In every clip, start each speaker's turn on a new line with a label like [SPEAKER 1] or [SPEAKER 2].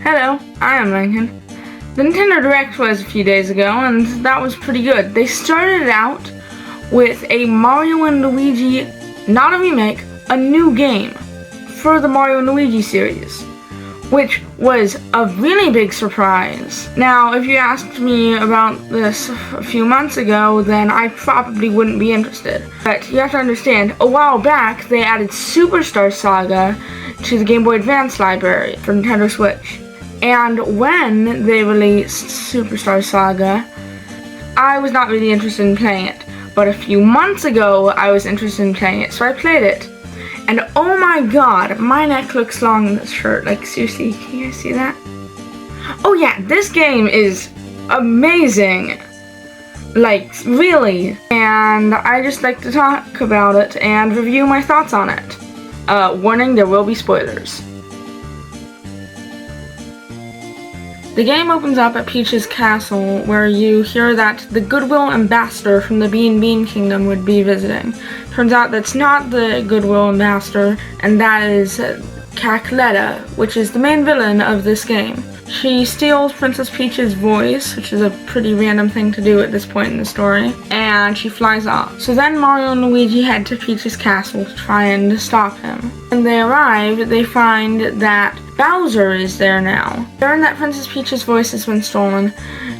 [SPEAKER 1] Hello, I am Lincoln. The Nintendo Direct was a few days ago, and that was pretty good. They started out with a Mario and Luigi, not a remake, a new game for the Mario and Luigi series, which was a really big surprise. Now, if you asked me about this a few months ago, then I probably wouldn't be interested. But you have to understand, a while back, they added Superstar Saga to the Game Boy Advance library for Nintendo Switch. And when they released Superstar Saga, I was not really interested in playing it. But a few months ago, I was interested in playing it, so I played it. And oh my god, my neck looks long in this shirt. Like, seriously, can you guys see that? Oh yeah, this game is amazing. Like, really. And I just like to talk about it and review my thoughts on it. Warning, there will be spoilers. The game opens up at Peach's castle, where you hear that the Goodwill Ambassador from the Bean Kingdom would be visiting. Turns out that's not the Goodwill Ambassador, and that is Cackletta, which is the main villain of this game. She steals Princess Peach's voice, which is a pretty random thing to do at this point in the story, and she flies off. So then Mario and Luigi head to Peach's castle to try and stop him. When they arrive, they find that Bowser is there now. They learn that Princess Peach's voice has been stolen,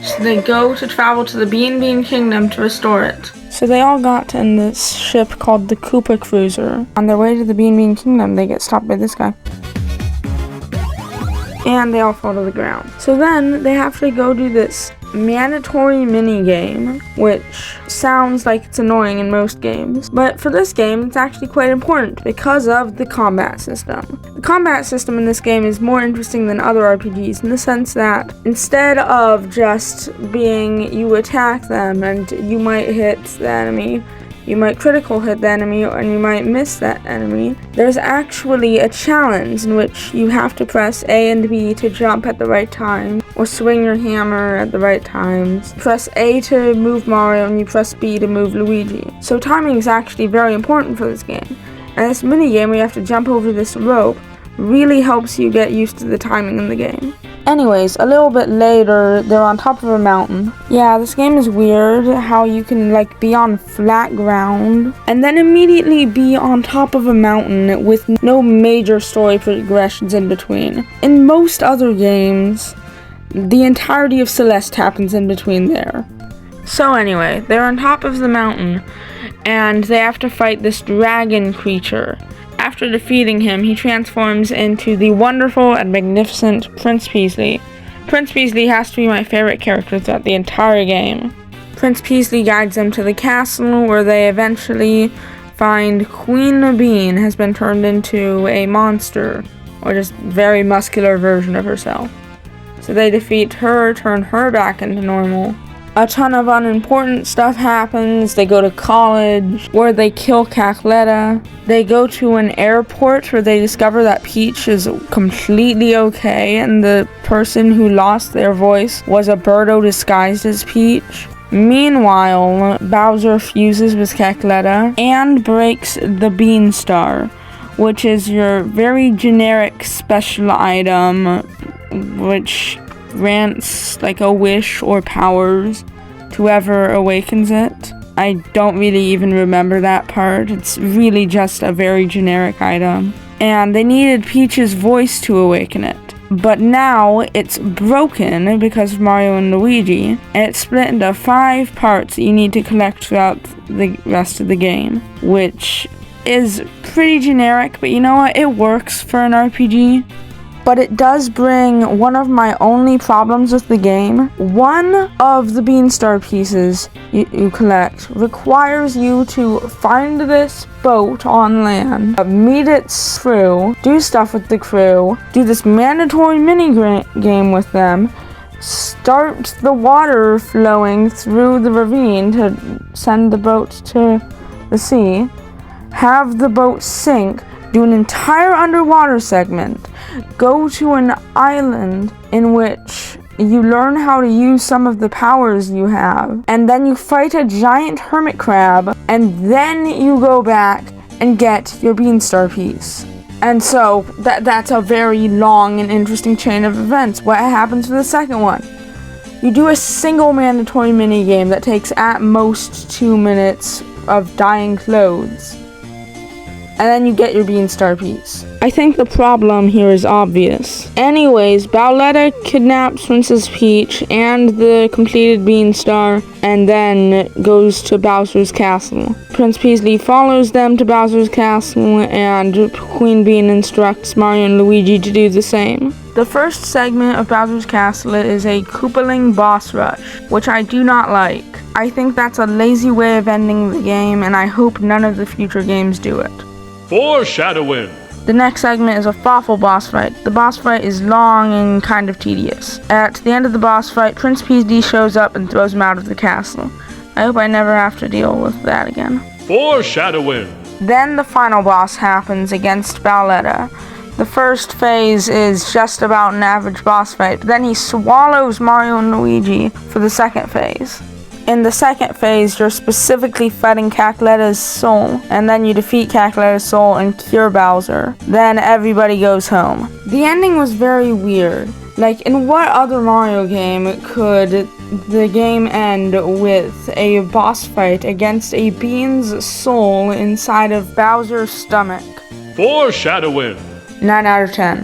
[SPEAKER 1] so they go to travel to the Bean Kingdom to restore it. So they all got in this ship called the Koopa Cruiser. On their way to the Bean Kingdom, they get stopped by this guy. And they all fall to the ground. So then they have to go do this mandatory mini game, which sounds like it's annoying in most games, but for this game it's actually quite important because of the combat system. The combat system in this game is more interesting than other RPGs in the sense that instead of just being you attack them and you might hit the enemy, you might critical hit the enemy, and you might miss that enemy. There's actually a challenge in which you have to press A and B to jump at the right time, or swing your hammer at the right times. Press A to move Mario, and you press B to move Luigi. So timing is actually very important for this game. And this mini game where you have to jump over this rope really helps you get used to the timing in the game. Anyways, a little bit later, they're on top of a mountain. Yeah, this game is weird, how you can, like, be on flat ground, and then immediately be on top of a mountain with no major story progressions in between. In most other games, the entirety of Celeste happens in between there. So anyway, they're on top of the mountain, and they have to fight this dragon creature. After defeating him, he transforms into the wonderful and magnificent Prince Peasley. Prince Peasley has to be my favorite character throughout the entire game. Prince Peasley guides them to the castle, where they eventually find Queen Bean has been turned into a monster, or just very muscular version of herself. So they defeat her, turn her back into normal. A ton of unimportant stuff happens. They go to college, where they kill Cackletta. They go to an airport where they discover that Peach is completely okay, and the person who lost their voice was a Birdo disguised as Peach. Meanwhile, Bowser fuses with Cackletta and breaks the Bean Star, which is your very generic special item, which grants like a wish or powers to whoever awakens it. I don't really even remember that part. It's really just a very generic item. And they needed Peach's voice to awaken it. But now it's broken because of Mario and Luigi, and it's split into 5 parts that you need to collect throughout the rest of the game, which is pretty generic, but you know what? It works for an RPG. But it does bring one of my only problems with the game. One of the Beanstar pieces you collect requires you to find this boat on land, meet its crew, do stuff with the crew, do this mandatory mini game with them, start the water flowing through the ravine to send the boat to the sea, have the boat sink, do an entire underwater segment, go to an island in which you learn how to use some of the powers you have, and then you fight a giant hermit crab, and then you go back and get your Beanstar piece. And so, that's a very long and interesting chain of events. What happens to the second one? You do a single mandatory minigame that takes at most 2 minutes of dyeing clothes. And then you get your Beanstar piece. I think the problem here is obvious. Anyways, Bowletta kidnaps Princess Peach and the completed Beanstar, and then goes to Bowser's castle. Prince Peasley follows them to Bowser's castle, and Queen Bean instructs Mario and Luigi to do the same. The first segment of Bowser's castle is a Koopaling boss rush, which I do not like. I think that's a lazy way of ending the game, and I hope none of the future games do it.
[SPEAKER 2] Foreshadowing.
[SPEAKER 1] The next segment is a Fawful boss fight. The boss fight is long and kind of tedious. At the end of the boss fight, Prince Peasley shows up and throws him out of the castle. I hope I never have to deal with that again.
[SPEAKER 2] Foreshadowing.
[SPEAKER 1] Then the final boss happens against Bowletta. The first phase is just about an average boss fight, but then he swallows Mario and Luigi for the second phase. In the second phase, you're specifically fighting Cackleta's soul, and then you defeat Cackleta's soul and cure Bowser. Then everybody goes home. The ending was very weird. Like, in what other Mario game could the game end with a boss fight against a bean's soul inside of Bowser's stomach?
[SPEAKER 2] Foreshadowing.
[SPEAKER 1] 9 out of 10.